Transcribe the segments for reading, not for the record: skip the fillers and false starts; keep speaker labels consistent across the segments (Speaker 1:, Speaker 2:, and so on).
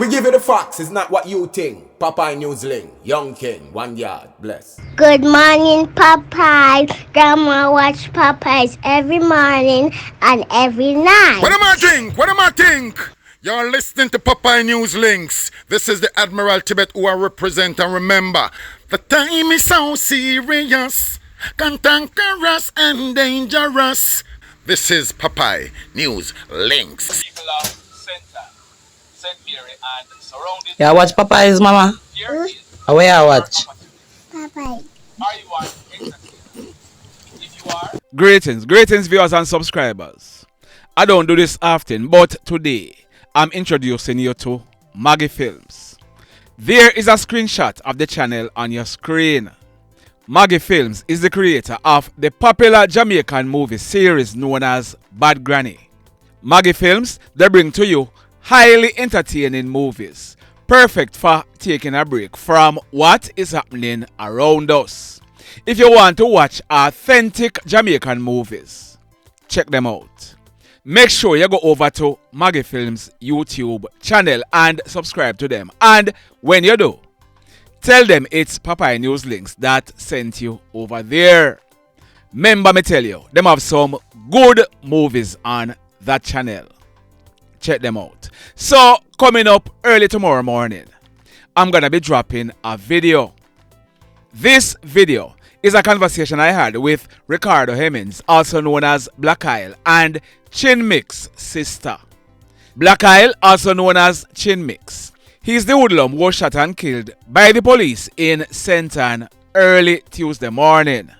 Speaker 1: We give you the facts, it's not what you think. Popeye Newsling, Young King, 1 yard, bless.
Speaker 2: Good morning, Popeye. Grandma watch Popeyes every morning and every night.
Speaker 3: What am I think? What am I think? You're listening to Popeye News Links. This is the Admiral Tibet who I represent, and remember, the time is so serious, cantankerous and dangerous. This is Popeye News Links.
Speaker 4: People of Center, St. Mary and surrounding.
Speaker 5: Yeah, watch Popeyes, mama.
Speaker 4: Here is
Speaker 5: Where I watch?
Speaker 2: Popeye.
Speaker 4: are you an entertainer? If you are,
Speaker 6: Greetings viewers and subscribers. I don't do this often, but today I'm introducing you to Maggy Films. There is a screenshot of the channel on your screen. Maggy Films is the creator of the popular Jamaican movie series known as Bad Granny. Maggy Films, they bring to you highly entertaining movies, perfect for taking a break from what is happening around us. If you want to watch authentic Jamaican movies, check them out. Make sure you go over to Maggy Films YouTube channel and subscribe to them. And when you do, tell them it's Popeye News Links that sent you over there. Remember me tell you, them have some good movies on that channel. Check them out. So, coming up early tomorrow morning, I'm going to be dropping a video. This video is a conversation I had with Ricardo Hemmings, also known as Black Isle, and Chin Mix sister. Black Isle, also known as Chin Mix. He's the hoodlum who was shot and killed by the police in Senton early Tuesday morning.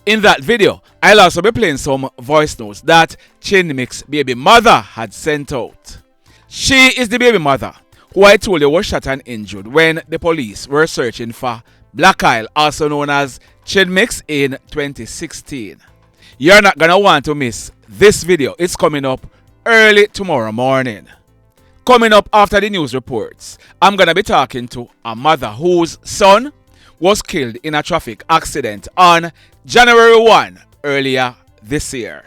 Speaker 6: In that video, I'll also be playing some voice notes that Chin Mix baby mother had sent out. She is the baby mother who I told you was shot and injured when the police were searching for Black Isle, also known as Chin Mix, in 2016. You're not gonna want to miss this video. It's coming up early tomorrow morning. Coming up after the news reports, I'm gonna be talking to a mother whose son was killed in a traffic accident on January 1 earlier this year.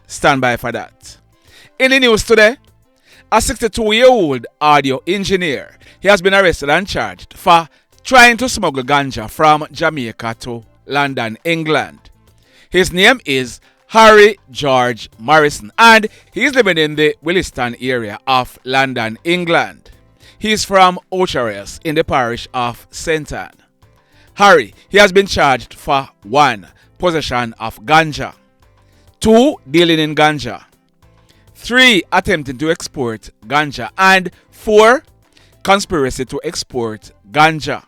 Speaker 6: Stand by for that. In the news today, a 62-year-old audio engineer, he has been arrested and charged for trying to smuggle ganja from Jamaica to London, England. His name is Harry George Morrison, and he is living in the Williston area of London, England. He is from Ochares in the parish of Senton. Harry, he has been charged for 1. Possession of ganja, 2. Dealing in ganja, 3. Attempting to export ganja, and 4. Conspiracy to export ganja.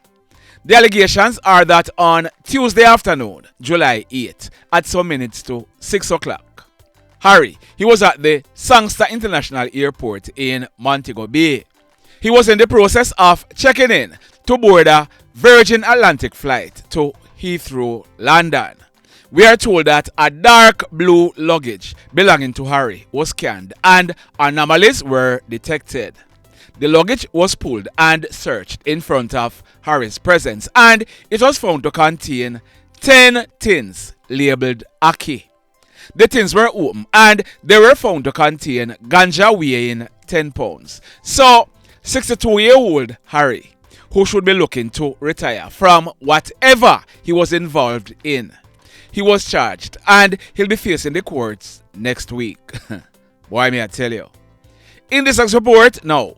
Speaker 6: The allegations are that on Tuesday afternoon, July 8, at some minutes to 6 o'clock, Harry, he was at the Sangster International Airport in Montego Bay. He was in the process of checking in to board a Virgin Atlantic flight to Heathrow, London. We are told that a dark blue luggage belonging to Harry was scanned and anomalies were detected. The luggage was pulled and searched in front of Harry's presence, and it was found to contain 10 tins labeled Aki. The tins were open and they were found to contain ganja weighing 10 pounds. So, 62-year-old Harry, who should be looking to retire from whatever he was involved in, he was charged and he'll be facing the courts next week. Boy, may I tell you. In this next report, now,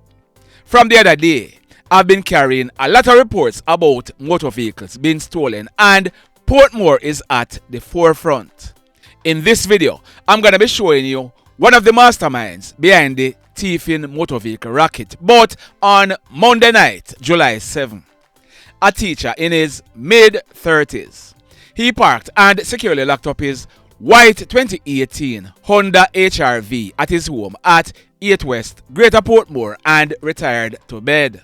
Speaker 6: from the other day, I've been carrying a lot of reports about motor vehicles being stolen, and Portmore is at the forefront. In this video, I'm going to be showing you one of the masterminds behind the thieving motor vehicle racket. But on Monday night, July 7, a teacher in his mid-30s, he parked and securely locked up his white 2018 Honda HR-V at his home at 8 West, Greater Portmore, and retired to bed.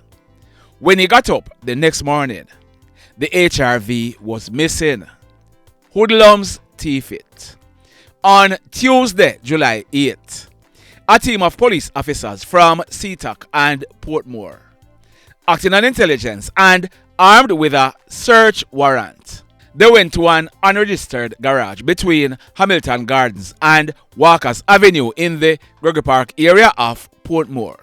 Speaker 6: When he got up the next morning, the HR-V was missing. Hoodlums thief it. On Tuesday, July 8, a team of police officers from SeaTac and Portmore, acting on intelligence and armed with a search warrant, they went to an unregistered garage between Hamilton Gardens and Walkers Avenue in the Gregory Park area of Portmore.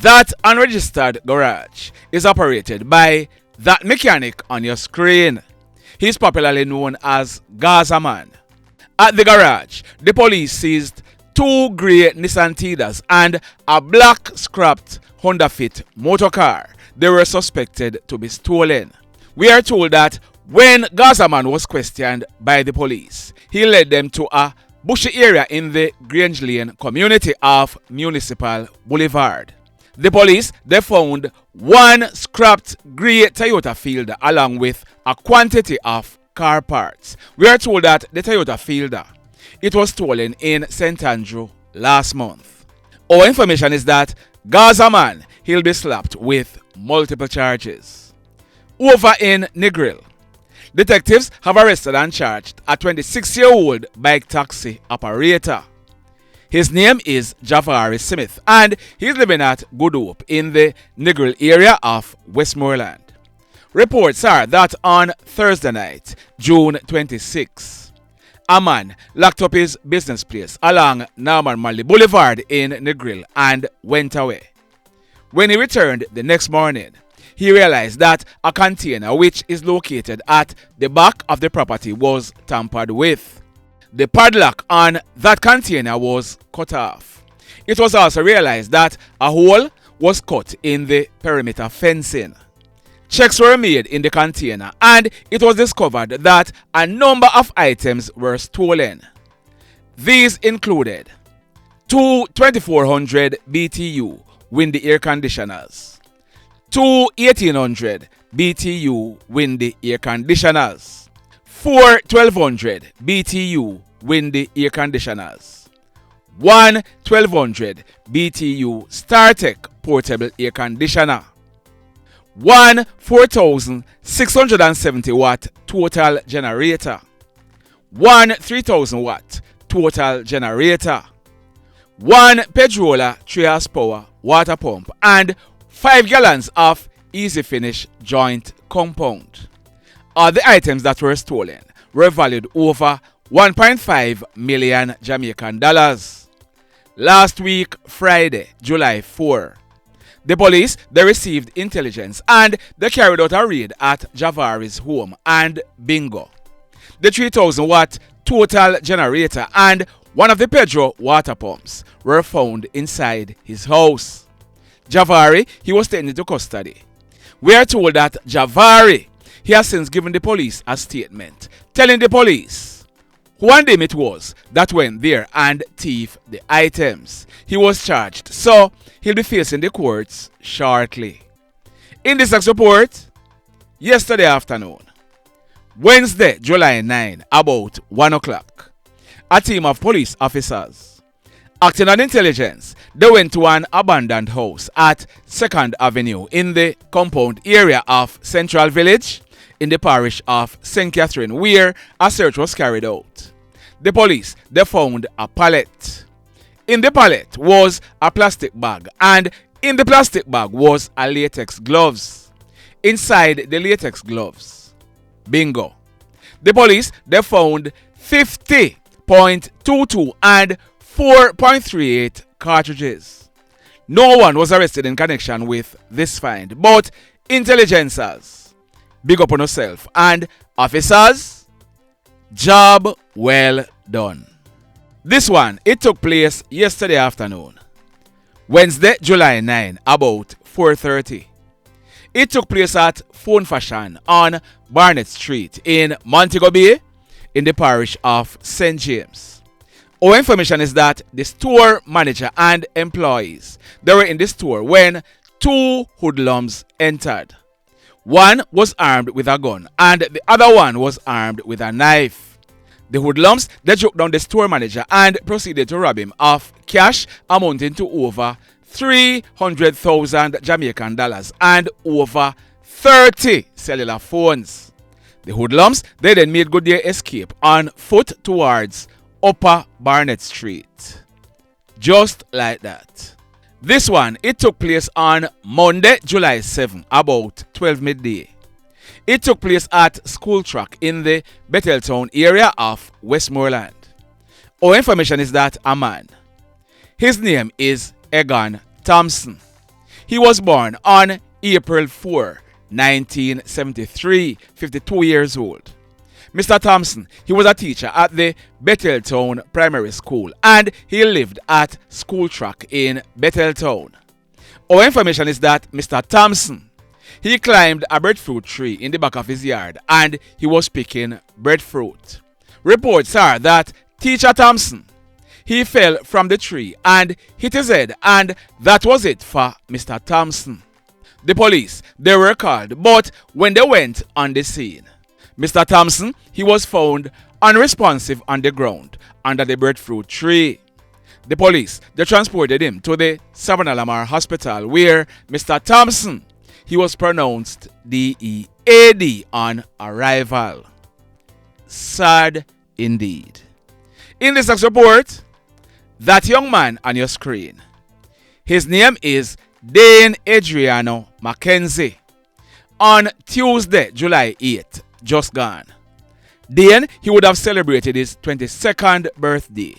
Speaker 6: That unregistered garage is operated by that mechanic on your screen. He's popularly known as Gaza Man. At the garage, the police seized 2 grey Nissan Tidas and a black scrapped Honda Fit motor car. They were suspected to be stolen. We are told that when Gaza Man was questioned by the police, he led them to a bushy area in the Grange Lane community of Municipal Boulevard. The police, they found 1 scrapped grey Toyota Fielder along with a quantity of car parts. We are told that the Toyota Fielder, it was stolen in St. Andrew last month. Our information is that Gaza Man, he'll be slapped with multiple charges. Over in Negril, detectives have arrested and charged a 26-year-old bike taxi operator. His name is Javari Smith and he's living at Good Hope in the Negril area of Westmoreland. Reports are that on Thursday night, June 26, a man locked up his business place along Norman Manley Boulevard in Negril and went away. When he returned the next morning, he realized that a container which is located at the back of the property was tampered with. The padlock on that container was cut off. It was also realized that a hole was cut in the perimeter fencing. Checks were made in the container and it was discovered that a number of items were stolen. These included 2 2400 BTU windy air conditioners, 2 1800 BTU windy air conditioners, 4 1200 BTU windy air conditioners, 1 1200 BTU StarTech portable air conditioner, 1 4670 watt total generator, 1 3000 watt total generator, 1 Pedrola 3 horsepower water pump, and 5 gallons of Easy Finish joint compound. All the items that were stolen were valued over 1.5 million Jamaican dollars. Last week, Friday, July 4, the police, they received intelligence and they carried out a raid at Javari's home and bingo. The 3000 watt total generator and one of the Pedro water pumps were found inside his house. Javari, he was taken into custody. We are told that Javari, he has since given the police a statement telling the police who and him it was that went there and thieved the items. He was charged, so he'll be facing the courts shortly. In this next report, yesterday afternoon, Wednesday, July 9, about 1 o'clock, a team of police officers acting on intelligence, they went to an abandoned house at 2nd Avenue in the compound area of Central Village in the parish of St. Catherine, where a search was carried out. The police, they found a pallet. In the pallet was a plastic bag, and in the plastic bag was a latex gloves. Inside the latex gloves, bingo, the police, they found 50.22 and 4.38 cartridges. No one was arrested in connection with this find, but intelligencers, big up on yourself, and officers, job well done. This one, it took place yesterday afternoon, Wednesday, July 9, about 4:30. It took place at Phone Fashion on Barnett Street in Montego Bay in the parish of St. James. Our information is that the store manager and employees, they were in the store when 2 hoodlums entered. One was armed with a gun and the other one was armed with a knife. The hoodlums, they took down the store manager and proceeded to rob him of cash amounting to over 300,000 Jamaican dollars and over 30 cellular phones. The hoodlums, they then made good their escape on foot towards Upper Barnett Street. Just like that. This one, it took place on Monday, July 7, about 12 midday. It took place at School Track in the Bethel town area of Westmoreland. Our information is that a man, his name is Egon Thompson. He was born on April 4, 1973, 52 years old. Mr. Thompson, he was a teacher at the Bethel Town Primary School and he lived at School Track in Bethel Town. Our information is that Mr. Thompson, he climbed a breadfruit tree in the back of his yard and he was picking breadfruit. Reports are that Teacher Thompson, he fell from the tree and hit his head, and that was it for Mr. Thompson. The police, they were called, but when they went on the scene, Mr. Thompson, he was found unresponsive on the ground under the breadfruit tree. The police, they transported him to the Savannah Hospital where Mr. Thompson, he was pronounced DlES on arrival. Sad indeed. In this next report, that young man on your screen, his name is Dain Adriano McKenzie. On Tuesday, July 8th, just gone, Dain, he would have celebrated his 22nd birthday.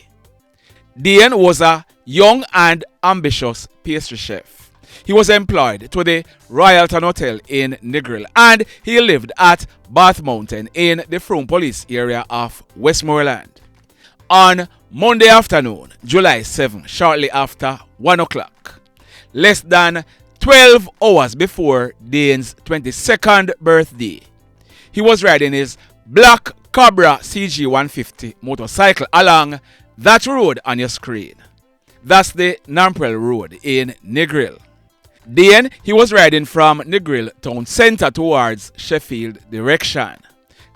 Speaker 6: Dain was a young and ambitious pastry chef. He was employed to the Royalton Hotel in Negril and he lived at Bath Mountain in the Frome Police area of Westmoreland. On Monday afternoon, July 7, shortly after 1 o'clock, less than 12 hours before Dain's 22nd birthday, he was riding his black Cobra CG 150 motorcycle along that road on your screen. That's the Negril Road in Negril. Dain, he was riding from Negril town center towards Sheffield direction.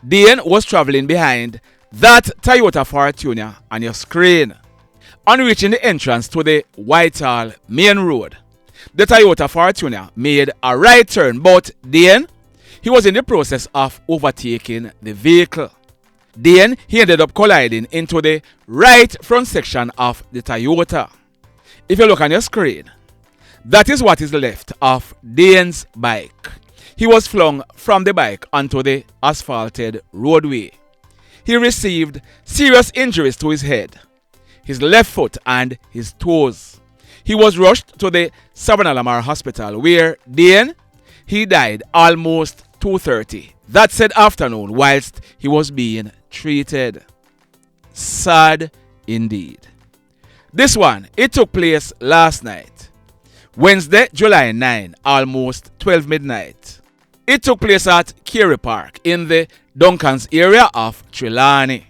Speaker 6: Dain was traveling behind that Toyota Fortuner on your screen. On reaching the entrance to the Whitehall main road, the Toyota Fortuner made a right turn, but Dain, he was in the process of overtaking the vehicle. Dain, he ended up colliding into the right front section of the Toyota. If you look on your screen, that is what is left of Dain's bike. He was flung from the bike onto the asphalted roadway. He received serious injuries to his head, his left foot and his toes. He was rushed to the Savannah Hospital where Dain, he died almost 2:30 that said afternoon whilst he was being treated. Sad indeed. This one, it took place last night, Wednesday, July 9, almost 12 midnight. It took place at Carey Park in the Duncans area of Trelawney.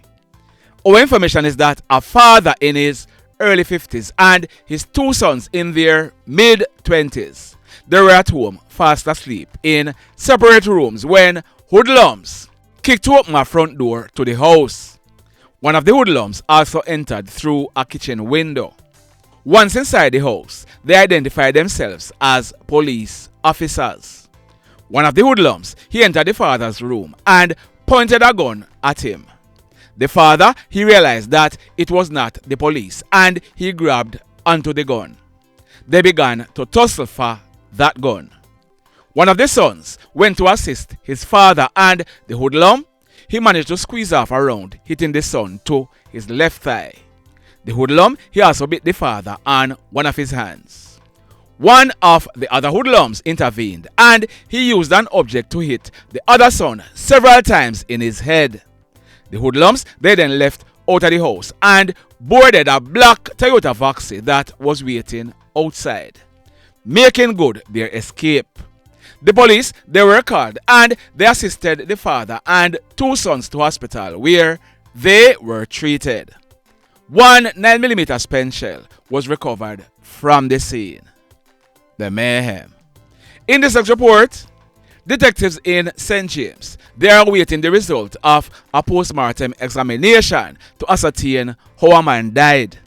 Speaker 6: Our information is that a father in his early 50s and his two sons in their mid-20s, they were at home fast asleep in separate rooms when Hoodlums kicked open a front door to the house. One of the Hoodlums also entered through a kitchen window. Once inside the house, they identified themselves as police officers. One of the Hoodlums, he entered the father's room and pointed a gun at him. The father, he realized that it was not the police and he grabbed onto the gun. They began to tussle for that gun. One of the sons went to assist his father and the hoodlum, he managed to squeeze off a round, hitting the son to his left thigh. The hoodlum, he also bit the father on one of his hands. One of the other hoodlums intervened and he used an object to hit the other son several times in his head. The hoodlums, they then left out of the house and boarded a black Toyota Voxy that was waiting outside, making good their escape. The police, they were called and they assisted the father and two sons to hospital where they were treated. One 9mm spent shell was recovered from the scene. The mayhem. In this next report, detectives in St. James, they are awaiting the result of a post-mortem examination to ascertain how a man died.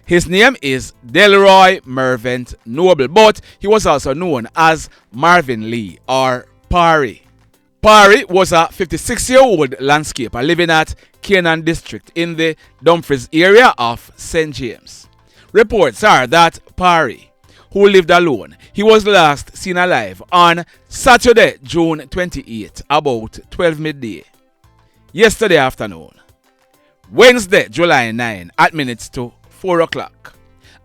Speaker 6: His name is Delroy Marvent Noble, but he was also known as Marvin Lee or Parrie. Parrie was a 56-year-old landscaper living at Canaan District in the Dumfries area of St. James. Reports are that Parrie, who lived alone, he was last seen alive on Saturday, June 28, about 12 midday. Yesterday afternoon, Wednesday, July 9, at minutes to 4 o'clock,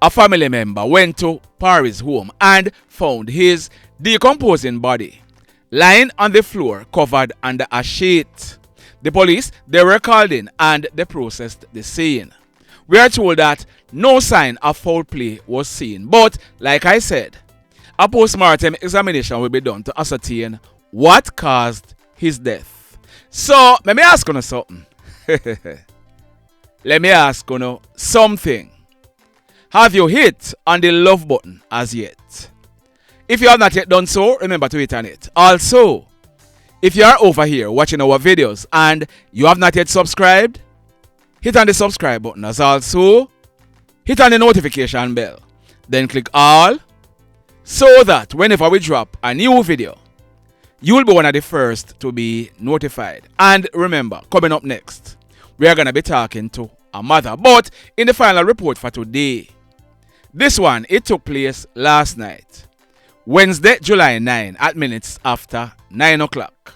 Speaker 6: a family member went to Parrie's home and found his decomposing body lying on the floor covered under a sheet. The police, they were called in and they processed the scene. We are told that no sign of foul play was seen, but like I said, a post-mortem examination will be done to ascertain what caused his death. So, let me ask you something. Let me ask you something. Have you hit on the love button as yet? If you have not yet done so, remember to hit on it. Also, if you are over here watching our videos and you have not yet subscribed, hit on the subscribe button as also hit on the notification bell. Then click all so that whenever we drop a new video, you will be one of the first to be notified. And remember, coming up next, we are going to be talking to a mother. But in the final report for today, this one, it took place last night, Wednesday, July 9, at minutes after 9 o'clock.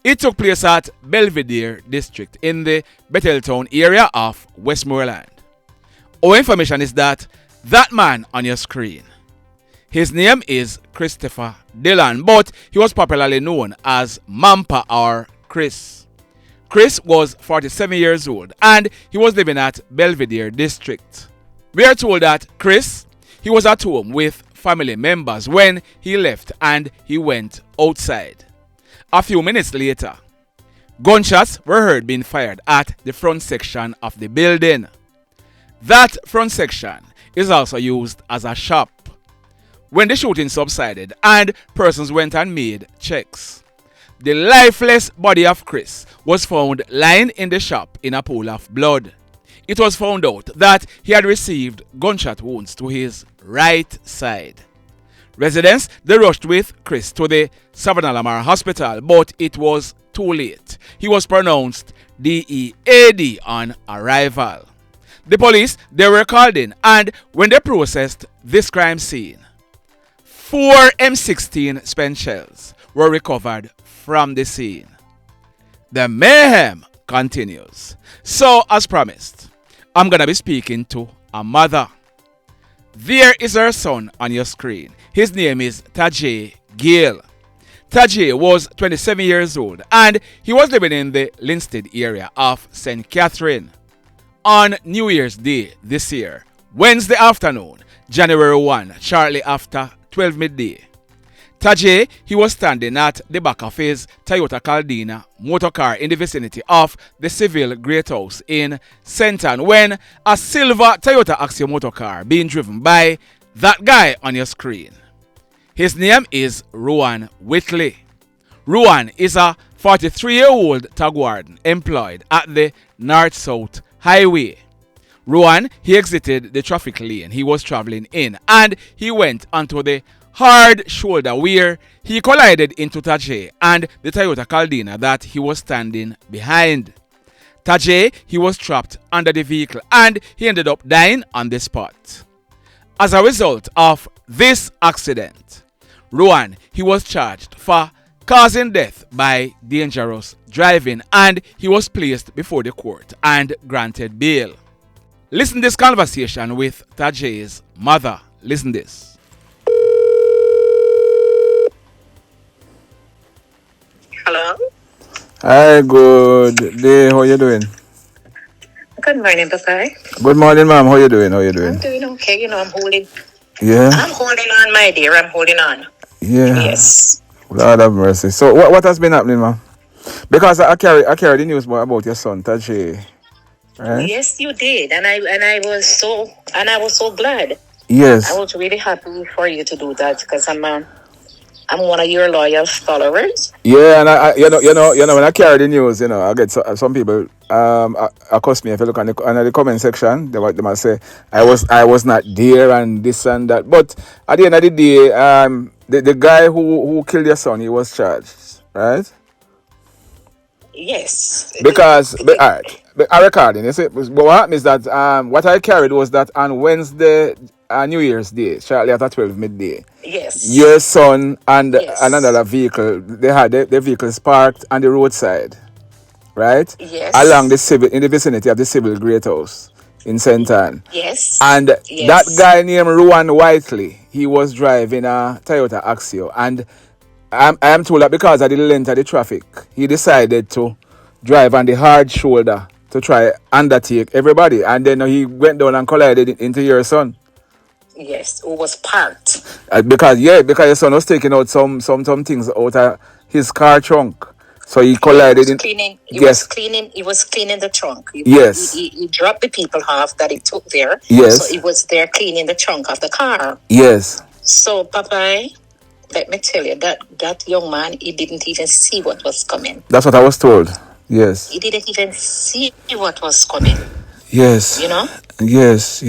Speaker 6: It took place at Belvedere District in the Bethel town area of Westmoreland. Our information is that man on your screen, his name is Christopher Dillon, but he was popularly known as Mampa or Chris. Chris was 47 years old and he was living at Belvedere District. We are told that Chris, he was at home with family members when he left and he went outside. A few minutes later, gunshots were heard being fired at the front section of the building. That front section is also used as a shop. When the shooting subsided and persons went and made checks, the lifeless body of Chris was found lying in the shop in a pool of blood. It was found out that he had received gunshot wounds to his right side. Residents, they rushed with Chris to the Savannah Hospital, but it was too late. He was pronounced DEAD on arrival. The police, they were called in, and when they processed this crime scene, 4 M16 spent shells were recovered from the scene. The mayhem continues. So, as promised, I'm going to be speaking to a mother. There is her son on your screen. His name is Tajae Gayle. Tajae was 27 years old and he was living in the Linstead area of St. Catherine. On New Year's Day this year, Wednesday afternoon, January 1, shortly after 12 midday, Tajae, he was standing at the back of his Toyota Caldina motor car in the vicinity of the Civil Great House in Senton when a silver Toyota Axio motor car being driven by that guy on your screen. His name is Rohan Whitley. Rohan is a 43-year-old tag warden employed at the North-South Highway. Rohan, he exited the traffic lane he was traveling in and he went onto the hard shoulder where he collided into Tajae and the Toyota Caldina that he was standing behind. Tajae, he was trapped under the vehicle and he ended up dying on the spot. As a result of this accident, Rohan, he was charged for causing death by dangerous driving and he was placed before the court and granted bail. Listen to this conversation with Tajae's mother. Listen this.
Speaker 7: Hello?
Speaker 8: Hi, good day. How you doing?
Speaker 7: Good morning, Papa.
Speaker 8: Good morning, ma'am. How you doing?
Speaker 7: I'm doing okay. I'm holding.
Speaker 8: Yeah?
Speaker 7: I'm holding on, my dear. I'm holding on.
Speaker 8: Yeah.
Speaker 7: Yes.
Speaker 8: Lord have mercy. So, what has been happening, ma'am? Because I carry the news about your son, Tajae. Right?
Speaker 7: Yes, you did, and I was so glad.
Speaker 8: Yes.
Speaker 7: I was really happy for you to do that because I'm one of your loyal followers.
Speaker 8: Yeah, and I when I carry the news, I get some people accost me if you look on the comment section. They might say I was not there and this and that. But at the end of the day, the guy who killed your son, he was charged, right?
Speaker 7: Yes.
Speaker 8: Because alright, I recording. You see, but what happened is that what I carried was that on Wednesday, New Year's Day, shortly after 12 midday.
Speaker 7: Yes.
Speaker 8: Your son and another vehicle, they had the vehicles parked on the roadside, right?
Speaker 7: Yes.
Speaker 8: Along in the vicinity of the Civil Great House. in St. Anne.
Speaker 7: Yes.
Speaker 8: And
Speaker 7: Yes.
Speaker 8: that guy named Rohan Whitley, he was driving a Toyota Axio. And I am told that because of the length of the traffic, he decided to drive on the hard shoulder to try undertake everybody. And then he went down and collided into your son.
Speaker 7: Yes, who was parked.
Speaker 8: Because your son was taking out some things out of his car trunk. So he collided in.
Speaker 7: He was cleaning the trunk.
Speaker 8: Yes.
Speaker 7: He dropped the people off that he took there.
Speaker 8: Yes.
Speaker 7: So he was there cleaning the trunk of the car.
Speaker 8: Yes.
Speaker 7: So, Papa, let me tell you, that young man, he didn't even see what was coming.
Speaker 8: That's what I was told. Yes.
Speaker 7: He didn't even see what was coming.
Speaker 8: Yes.
Speaker 7: You know?
Speaker 8: Yes.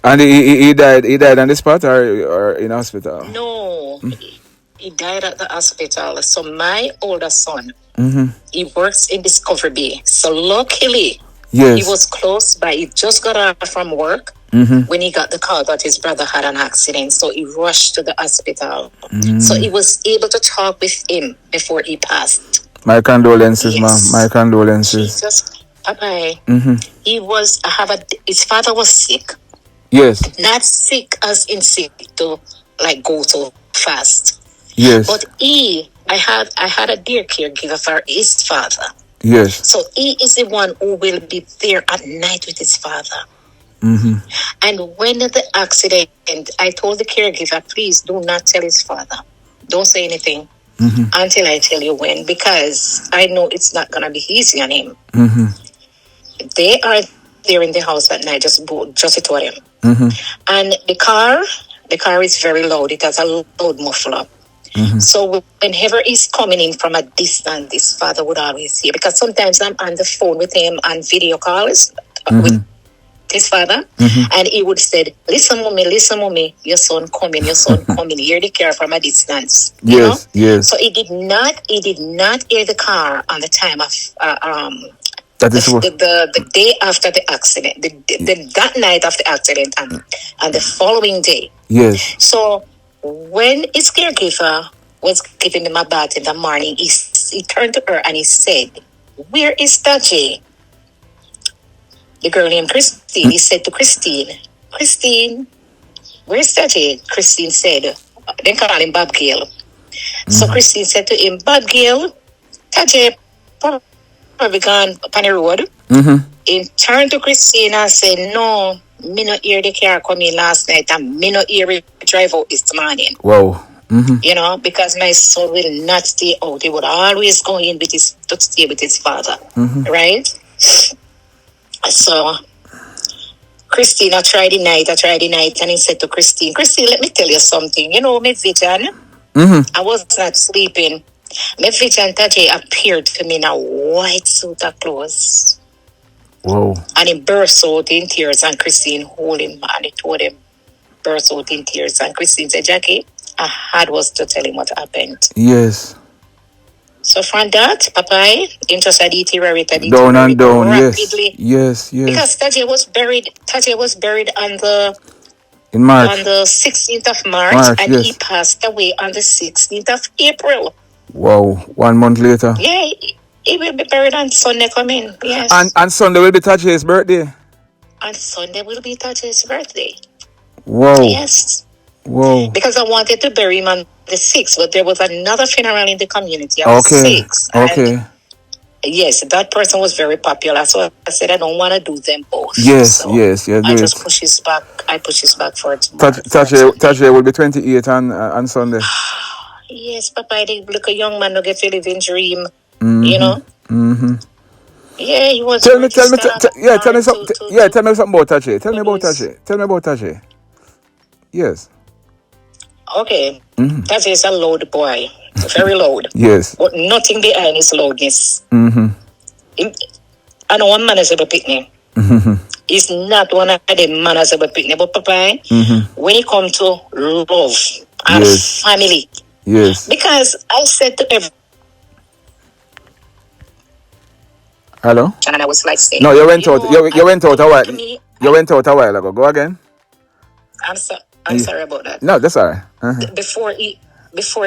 Speaker 8: And he died on the spot or in hospital?
Speaker 7: No. He died at the hospital. So my older son, he works in Discovery Bay. So luckily, he was close by. He just got out from work when he got the call that his brother had an accident. So he rushed to the hospital. So he was able to talk with him before he passed.
Speaker 8: My condolences, ma'am. My condolences.
Speaker 7: Jesus, Papa, his father was sick.
Speaker 8: Yes.
Speaker 7: Not sick as in sick to like go so fast.
Speaker 8: Yes.
Speaker 7: But I had a dear caregiver for his father.
Speaker 8: Yes.
Speaker 7: So he is the one who will be there at night with his father. And when the accident, I told the caregiver, please do not tell his father. Don't say anything until I tell you when, because I know it's not going to be easy on him. They are there in the house at night, just the two of them. And the car is very loud. It has a loud muffler. So whenever he's coming in from a distance, his father would always hear, because sometimes I'm on the phone with him on video calls with his father, and he would say, listen mommy, your son coming, hear the car from a distance.
Speaker 8: Yes.
Speaker 7: So he did not hear the car on the time of the day after the accident, that night of the accident, and the following day.
Speaker 8: Yes.
Speaker 7: So when his caregiver was giving him a bath in the morning, he turned to her and he said, where is Tajae? The girl named Christine. He said to Christine, where's Tajae? Christine said, then call him Bob Gayle. So Christine said to him, Bob Gayle, Tajae probably gone on the road. He turned to Christine and said, no, me not hear the car come in last night, and me not hear it drive out this morning.
Speaker 8: Wow.
Speaker 7: Because my son will not stay out. He would always go in to stay with his father. Right? So Christine, I tried the night, and he said to Christine, let me tell you something. My vision, I was not sleeping. My vision, Tajae appeared to me in a white suit of clothes.
Speaker 8: Whoa.
Speaker 7: And he burst out in tears, and Christine hold him, and he told him, burst out in tears. And Christine said, Jackie, I had was to tell him what happened.
Speaker 8: Yes.
Speaker 7: So from that, Papa, him just deteriorated
Speaker 8: down and down,
Speaker 7: rapidly.
Speaker 8: Yes.
Speaker 7: Because Tajae was buried
Speaker 8: in March.
Speaker 7: On the 16th of March, and he passed away on the 16th of April.
Speaker 8: Wow, 1 month later.
Speaker 7: Yeah, he will be buried on Sunday coming, yes.
Speaker 8: And Sunday will be Tajae's birthday?
Speaker 7: And Sunday will be Tajae's birthday.
Speaker 8: Wow.
Speaker 7: Yes.
Speaker 8: Whoa.
Speaker 7: Because I wanted to bury him on the 6th, but there was another funeral in the community on the 6th.
Speaker 8: Okay.
Speaker 7: Yes, that person was very popular, so I said I don't want to do them both.
Speaker 8: Yes.
Speaker 7: I just push his back. I push his back for tomorrow.
Speaker 8: Tajae will be 28 on Sunday.
Speaker 7: Yes, Papa, the little young man who get to live in dream, you know. Yeah, he was.
Speaker 8: Tell me something about Tajae. Tell me about Tajae. Yes.
Speaker 7: Okay. Tajae is a loud boy, very loud.
Speaker 8: Yes.
Speaker 7: But nothing behind his loudness. I know one man is a picnic. He's not one of the manners of a picnic, but Papa, when it comes to love and family.
Speaker 8: Yes.
Speaker 7: Because I said to everyone.
Speaker 8: Hello?
Speaker 7: And I was like saying.
Speaker 8: No, you went out. You went out a while. You went out a while ago. Go again. I'm
Speaker 7: sorry about that.
Speaker 8: No, that's all right.
Speaker 7: Before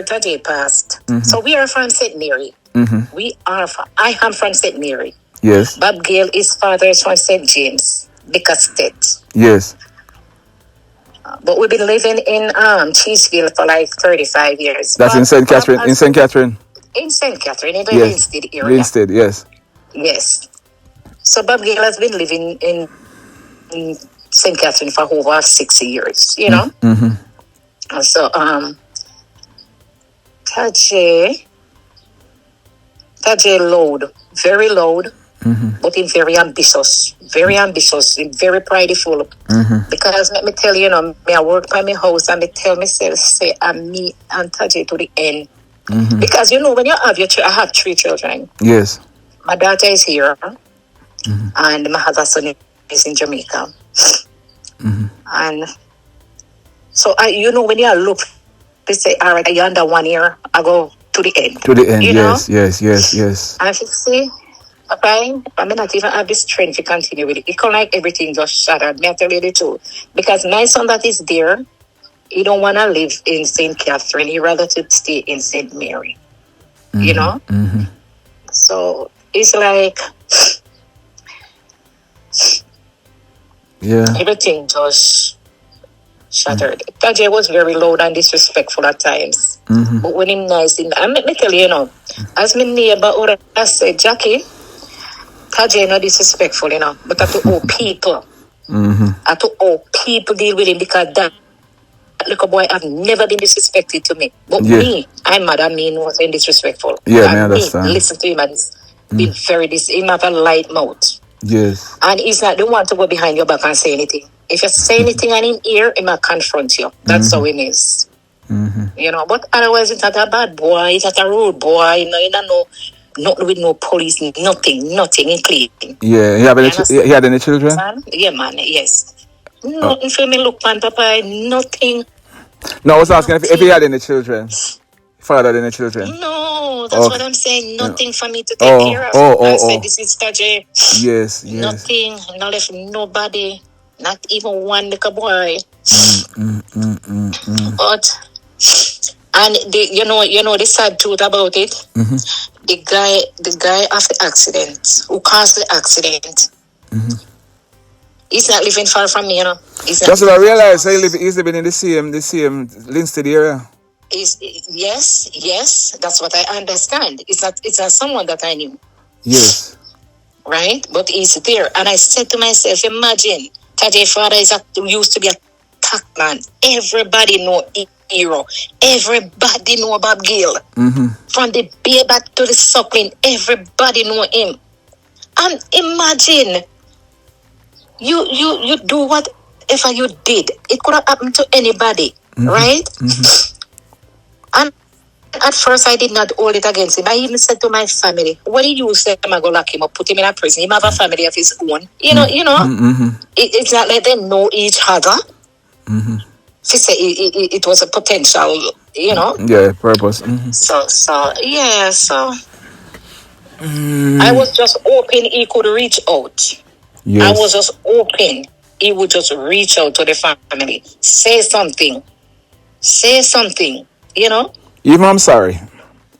Speaker 7: Tajae passed. So we are from St. Mary. I am from St. Mary.
Speaker 8: Yes.
Speaker 7: Bob Gayle, his father is from St. James. Bicker State.
Speaker 8: Yes.
Speaker 7: But we've been living in Cheeseville for like 35 years.
Speaker 8: That's in St. Catherine. In St. Catherine.
Speaker 7: In St. Catherine, in the
Speaker 8: Yes.
Speaker 7: Linstead area.
Speaker 8: Linstead, yes.
Speaker 7: Yes. So Bob Gayle has been living in St. Catherine for over 60 years, you know?
Speaker 8: Mm-hmm.
Speaker 7: So, Tajae loud, very loud, but him very ambitious, him very prideful. Because let me tell you, me I work by my house and me tell myself, say, I'm me and Tajae to the end. Because when you have I have 3 children.
Speaker 8: Yes.
Speaker 7: My daughter is here, and my other son is in Jamaica. And so, when you look, they say, all right, you're under 1 year, I go to the end.
Speaker 8: To the end, yes.
Speaker 7: And if you see, okay, I may not even have the strength to continue with it. It can like everything just shattered. Me I tell you the truth. Because my son that is there, he don't want to live in St. Catherine. He rather to stay in St. Mary. You know? So it's like everything just shattered. Tajae was very loud and disrespectful at times. But when him nice, and let me tell you, as my neighbor or I said, Jackie, Tajae not disrespectful, but I to all people. I to all people deal with him because that little boy have never been disrespected to me. But me, I'm mad at me and wasn't disrespectful.
Speaker 8: Yeah, I understand.
Speaker 7: Listen to him and been very him have a light mouth.
Speaker 8: Yes.
Speaker 7: And he's not the one to go behind your back and say anything. If you say anything on him ear, he might confront you. That's how it is. But otherwise it's not a bad boy, it's not a rude boy, he don't know nothing with no police, nothing in clean.
Speaker 8: Yeah, he had any children?
Speaker 7: Yeah, man, yes. Nothing for me look, man, Papa, nothing.
Speaker 8: No, I was asking if he had any children. Father had any children?
Speaker 7: No, that's what I'm saying. Nothing for me to take care of. I said, this is Tajae.
Speaker 8: Yes.
Speaker 7: Nothing, not left nobody, not even one little boy. But, and the sad truth about it, the guy of the accident, who caused the accident, he's not living far from me,
Speaker 8: That's what I realized. He's living in the same Linstead area.
Speaker 7: Yes, that's what I understand. It's not someone that I knew.
Speaker 8: Yes.
Speaker 7: Right? But he's there. And I said to myself, imagine, Tajae's father used to be a tack man. Everybody know hero. Everybody know about Gayle. From the baby to the suckling, everybody know him. And imagine, you do whatever you did. It could have happened to anybody, right? And at first, I did not hold it against him. I even said to my family, "What did you say? I'm gonna lock him up, put him in a prison. He have a family of his own. It's not like they know each other. She said it was a potential,
Speaker 8: Yeah, purpose.
Speaker 7: So I was just hoping he could reach out.
Speaker 8: Yes.
Speaker 7: I was just hoping he would just reach out to the family, say something.
Speaker 8: Even I'm sorry.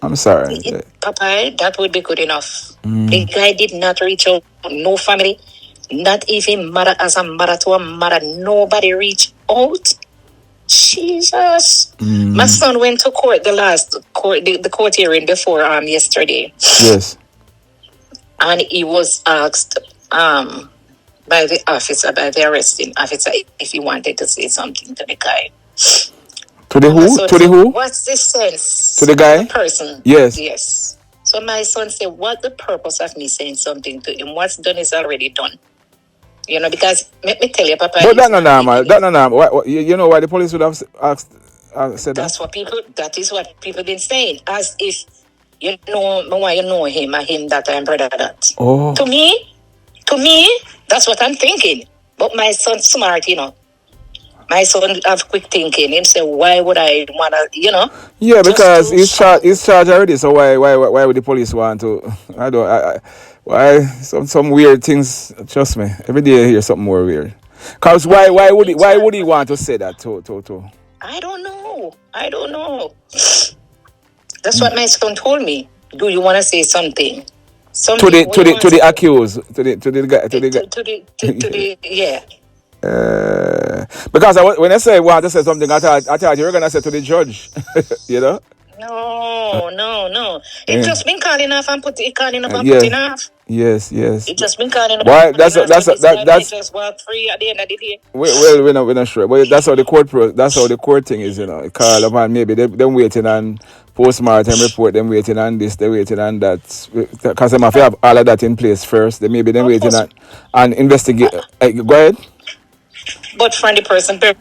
Speaker 7: Papa, that would be good enough. The guy did not reach out. No family, not even mother as a mother to a mother. Nobody reached out. Jesus. My son went to court, the court hearing before yesterday.
Speaker 8: Yes.
Speaker 7: And he was asked by the arresting officer, if he wanted to say something to the guy.
Speaker 8: To the who? To the who?
Speaker 7: What's the sense?
Speaker 8: To the guy?
Speaker 7: The person.
Speaker 8: Yes.
Speaker 7: So my son said, what's the purpose of me saying something to him? What's done is already done. Because, let me tell you, Papa.
Speaker 8: But that's not normal. That's not normal. You know why the police would have said that?
Speaker 7: That is what people been saying. As if, you know him, and him that and brother that.
Speaker 8: Oh.
Speaker 7: To me, that's what I'm thinking. But my son's smart, My son have quick thinking. Him say, why would I wanna,
Speaker 8: Yeah, because he's charged already. So why would the police want to? Why some weird things? Trust me, every day I hear something more weird. Cause why would he want to say that to?
Speaker 7: I don't know. That's what my son told me. Do you want to say something? Some
Speaker 8: To the
Speaker 7: people want
Speaker 8: to the accused, to the guy,
Speaker 7: yeah.
Speaker 8: Because when I say want to say something, I thought you were gonna say to the judge, you know.
Speaker 7: No. It just been calling off and calling up and
Speaker 8: Yeah.
Speaker 7: putting off.
Speaker 8: Yes.
Speaker 7: It just been calling up.
Speaker 8: Why?
Speaker 7: And
Speaker 8: That's
Speaker 7: just walk free at the end of the day.
Speaker 8: Well, we're not sure. But that's how the court thing is, you know. Call up and maybe them waiting on postmortem report, them waiting on this, they waiting on that. Because they have all of that in place first. They maybe them waiting on and investigate. Go ahead.
Speaker 7: But from the person, the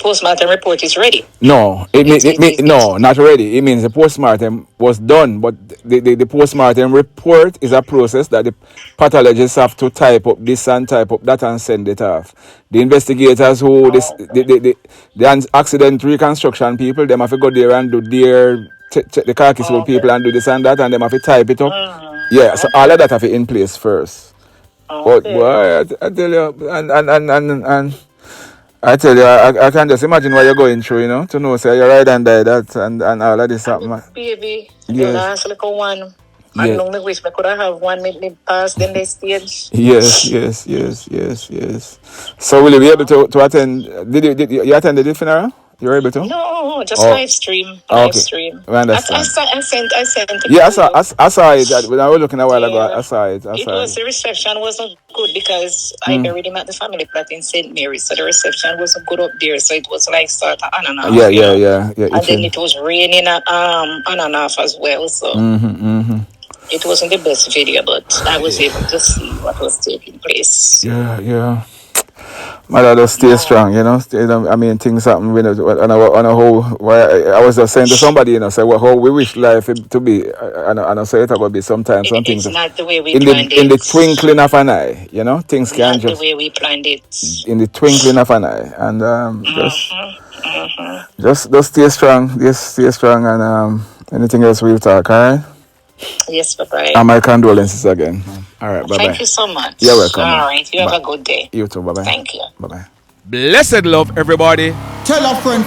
Speaker 7: postmortem report is ready.
Speaker 8: No, no, not ready. It means the postmortem was done, but the postmortem report is a process that the pathologists have to type up this and type up that and send it off. The investigators who the accident reconstruction people, them have to go there and do their check the carcass people and do this and that, and them have to type it up. Yeah, so all of that have to in place first. But boy, I tell you, and I tell you, I can just imagine what you're going through, you know, to know, say, you're right and die that and all of this happening.
Speaker 7: Baby, the last little one. I know me wish me could have one me pass the next stage.
Speaker 8: Yes. So will you be able to attend, did you attend the funeral? You were able to?
Speaker 7: No, just live stream. Live stream.
Speaker 8: I understand.
Speaker 7: I sent it.
Speaker 8: Yeah, I saw it. When I was looking a while ago, I saw it.
Speaker 7: The reception wasn't good because I buried him at the family plot in St. Mary's, so the reception wasn't good up there. So it was like sort of on and off.
Speaker 8: Yeah.
Speaker 7: And then it was raining on and off as well. So it wasn't the best video, but I was able to see what was taking place.
Speaker 8: Yeah. Mother, just stay strong, you know. I mean, things happen. I was just saying to somebody, you know, say, well, how we wish life to be, and I say it's going to be sometimes. Some things
Speaker 7: it's not the way we
Speaker 8: planned it. In the twinkling of an eye, you know, things can just.
Speaker 7: Not the way we planned it.
Speaker 8: In the twinkling of an eye, and just stay strong. Just stay strong, and anything else we'll talk. All right.
Speaker 7: Yes, bye-bye.
Speaker 8: And my condolences again. All right, bye-bye.
Speaker 7: Thank you so much.
Speaker 8: You're welcome.
Speaker 7: All right, you have a good day.
Speaker 8: You too, bye-bye.
Speaker 7: Thank you.
Speaker 8: Bye-bye.
Speaker 6: Blessed love, everybody.
Speaker 9: Tell a friend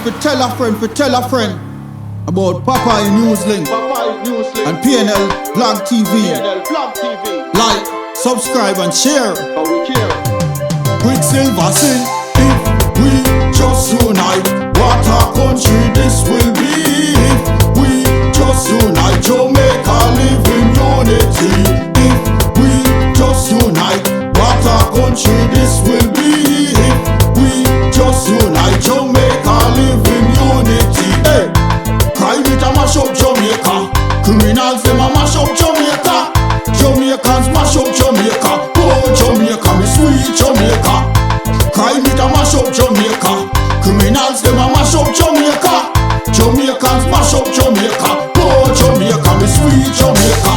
Speaker 9: about Papa Newslink and KlLL Blog TV. Like, subscribe and share. Quicksilver sing, if we just unite, what a country this will be. If we just unite, Jamaica live in unity. If we just unite, what a country this will be. If we just unite, Jamaica live in unity. Hey, crime it a mash up Jamaica. Criminals them a mash up Jamaica. Jamaicans mash up Jamaica. Oh Jamaica, me sweet Jamaica. Crime it a mash up Jamaica. Criminals them a mash up Jamaica. Jamaicans mash up Jamaica. Oh Jamaica, me sweet Jamaica.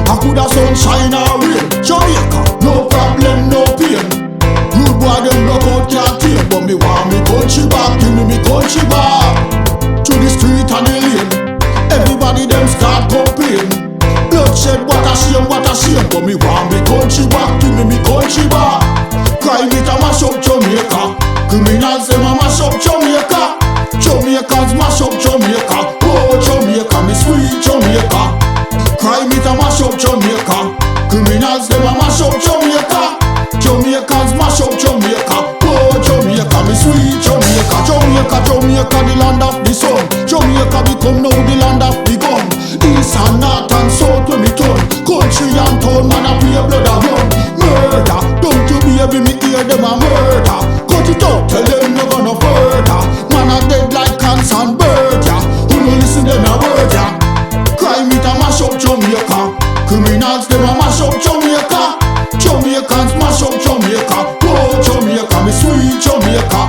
Speaker 9: I coulda sunshine or rain. Jamaica, no problem, no pain. Rude boy them block out can't tame, but me want me country back. Give me country back. To the street and the lane, everybody them start complain. Bloodshed, what a shame, but me want me country back. Give me country back. Crime it a mash up Jamaica. Criminals them a mash up Jamaica. Jamaicans mash up Jamaica. Oh Jamaica, me sweet Jamaica. Crime it a mash up Jamaica. Criminals them a mash up Jamaica. Jamaicans mash up Jamaica. Oh Jamaica, me sweet Jamaica. Jamaica, the land of the sun. Jamaica become now the land of the gun. East and north and south when we turn. Country and town, man a pay blood a run. Murder, don't you baby me hear them a murder. Cut it out, tell them no gonna further. Man a dead like cancer and bird, yeah. Who no listen them a word, yeah. Crime it a mash up Jamaica. Criminals them a mash up Jamaica. Jamaicans mash up Jamaica. Oh Jamaica, me sweet Jamaica.